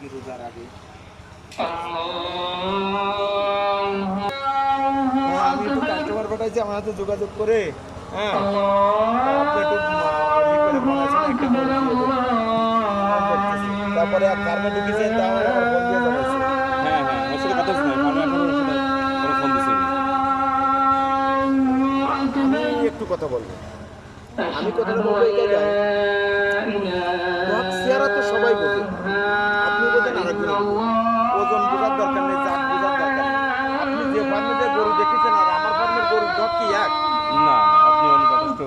কি রোজার আগে আমি একটু কাস্টমার পাঠাইছি আমার হাতে যোগাযোগ করে। হ্যাঁ আপনি একটু তারপরে ফার্মে ঢুকেছেন তাহলে আমার ফোন দিয়ে জানাইছে। হ্যাঁ হ্যাঁ ওর সাথে কথা হচ্ছে না, ফার্মে এখন ওর সাথে কোনো ফোন দিচ্ছে না। আমি একটু কথা বলবো, আমি কথাটা বলবো এটাই যাই চেহারা তো সবাই বোঝে, আপনি বোঝেন আরেকজন ওজন বোঝার দরকার নেই, জাত বোঝার দরকার নেই। আপনি যে ফার্মের গরু দেখেছেন আর আমার ফার্মের গরুর দর কি এক? না না আপনি অনেক যথেষ্ট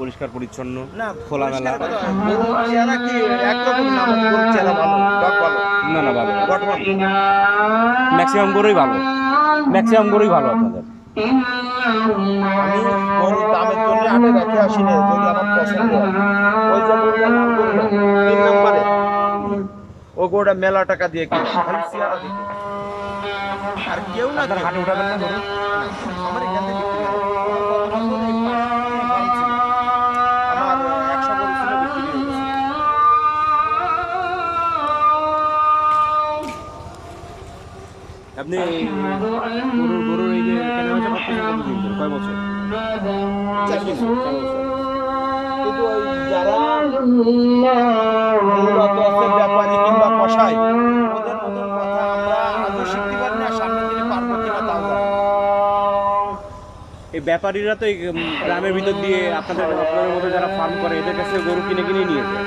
পরিষ্কার পরিচ্ছন্ন না খোলামেলা। গরুর চেহারা কি একরকম না? আমাদের গরুর চেহারা ভালো, ডগ ভালো? না না ভালো, গঠন ম্যাক্সিমাম গরুই ভালো, ম্যাক্সিমাম গরুই ভালো আপনাদের। আমি গরুর দামের জন্য আগে রেখে আসি না, যদি আমার পছন্দ হয় ওই যে গরুটা লাল গরুটা 3 নম্বরে ও গরুটা মেলা টাকা দিয়ে কিনে খালি চেহারা দেখে। আর কেউ না আপনার হাটে উঠাবেন না গরু? আমার এখান থেকে বিক্রি হয়। আমার গত বছর এই ফার্ম ছিল, আমার 100 গরু ছিল, বিক্রি হয়ে গেছে। আপনি গরুর এই যে কেনা বেচা করতেছেন কতদিন ধরে, কয় বছর? 4 বছর। কিন্তু ওই যারা মূলত আছে ব্যাপারী কিংবা কসাই, ওদের মতন কথা আমরা আজও শিখতে পারি না, সামনের দিনে পারবো কিনা তাও জানি না। এই ব্যাপারীরা তো এই গ্রামের ভিতর দিয়ে আপনাদের মতো যারা ফার্ম করে এদের কাছে গরু কিনে কিনে নিয়ে যায়,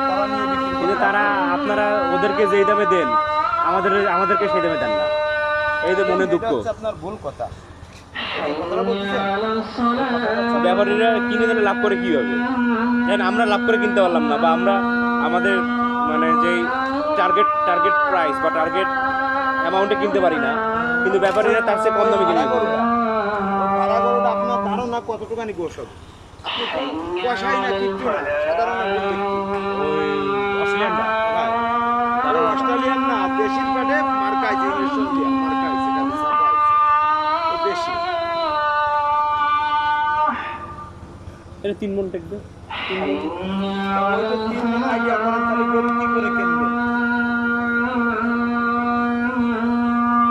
তারা নিয়ে বিক্রি করে। কিন্তু তারা আপনারা ওদেরকে যেই দামে দেন আমাদেরকে সেই দামে দেন না, এই যে মনে দুঃখ। এটা হচ্ছে আপনার ভুল কথা, এই কথাটা বলতেছেন। ব্যাপারীরা কিনে দিলে লাভ করে কী হবে? দেন আমরা লাভ করে কিনতে পারলাম না, বা আমরা আমাদের মানে যেই টার্গেট প্রাইস বা টার্গেট অ্যামাউন্টে কিনতে পারি না, কিন্তু ব্যাপারীরা তার চেয়ে কম দামে কিনে নিতে পারে। ভাড়া গরুটা আপনার ধারণা কতটুকানি গোস হবে? আপনি কষাই না কিচ্ছু না, সাধারণ একজন ব্যক্তি। ওই অস্ট্রেলিয়ানটা হ্যাঁ, তারা অস্ট্রেলিয়ান না, দেশির পেটে মার্কা আছে, ইংলিশ মার্কা আছে, খালি ছাপা আছে, তো দেশি। এটা 3 মণ টেকবে, 3 মণ। ওই যে 3 মণ আইডিয়া করেন, তাহলে গরু কি করে কিনবে?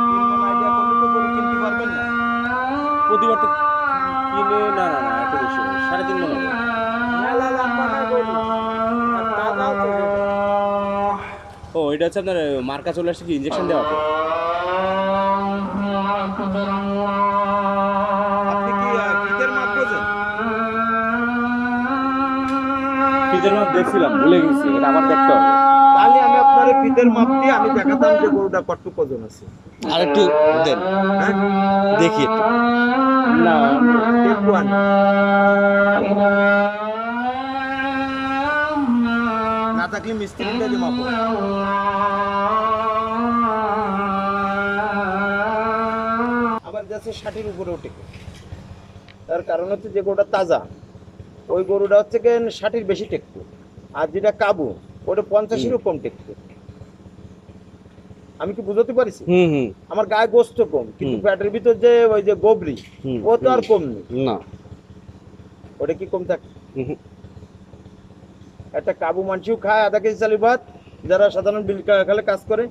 3 মণ আইডিয়া করলে তো গরু কিনতে পারবেন না। প্রতিবার তো কিনে না না না এত বেশি হবে, 3.5 মণ হবে। মেলা লম্বা না গরু, আর তাজাও তো সেটা। ও এটা হচ্ছে আপনার মার্কা চলে আসছে কি ইঞ্জেকশন দেওয়াতে? আপনি কি ফিতের মাপ বোঝেন? ফ্রিজের মাপ দেখছিলাম, ভুলে গেছি, এটা আবার দেখতে হবে। তাহলে আমি আপনার ফিতের মাপ দিয়ে আমি দেখাতাম যে গরুটা কতটুকু ওজন আছে। আর একটু দেন, হ্যাঁ দেখি একটু। না দেখবো আমি। না থাকলে মিস্ত্রিটা দিয়ে মাপো। আবার যাচ্ছে 60-এর উপরে ওঠে, তার কারণ হচ্ছে যে গরুটা তাজা, ওই গরুটা হচ্ছে কেন 60-এর বেশি টেকতো, আর যেটা কাবু ওটা 50-এরও কম টেকতো। আমি কি বুঝতে পারিছি? আমার গায়ে গোস্ত কম, কিন্তু পেটের ভিতর যে ওই যে গোবরি, ও তো আর কম নেই। না ওটা কি কম থাকে? একটা কাবু মানসিও খায় আধা কেজি চালি ভাত, যারা সাধারণ বিল খালে কাজ করে।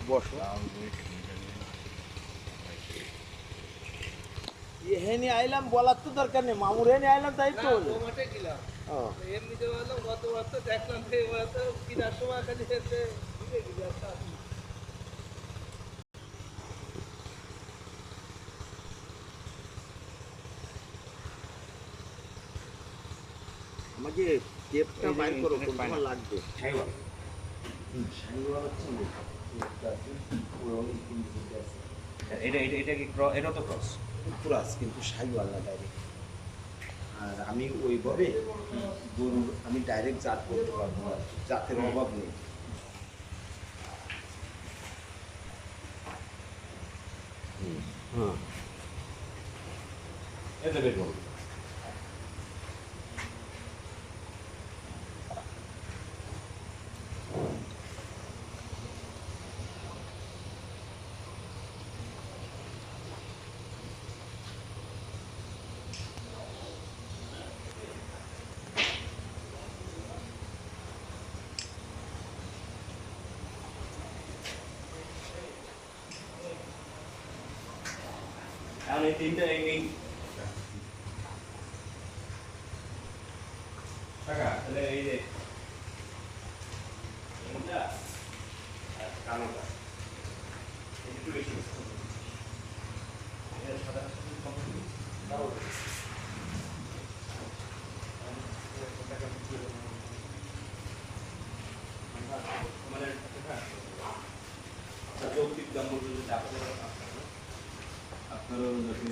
বসো এখানে আইলাম বলার তো দরকার নেই, মামুর এনে আইলাম তাই তো আমাকে টেপটা বাইর করো, কোনটা লাগবে। এটা তো ক্রস পুরাস কিন্তু শাহিওয়াল না ডাইরেক্ট। আর আমি ওইভাবে গরুর আমি ডাইরেক্ট জাত করতে পারবো না, জাতের অভাব নেই। হ্যাঁ এটা বের করুন। এই তিনটা এই টাকা তাহলে এই যে এইটা আর কালোটা একটু বেশি এটা সাদা দাও মানে যৌক্তিক দাম বলতে যদি আপনারও যদি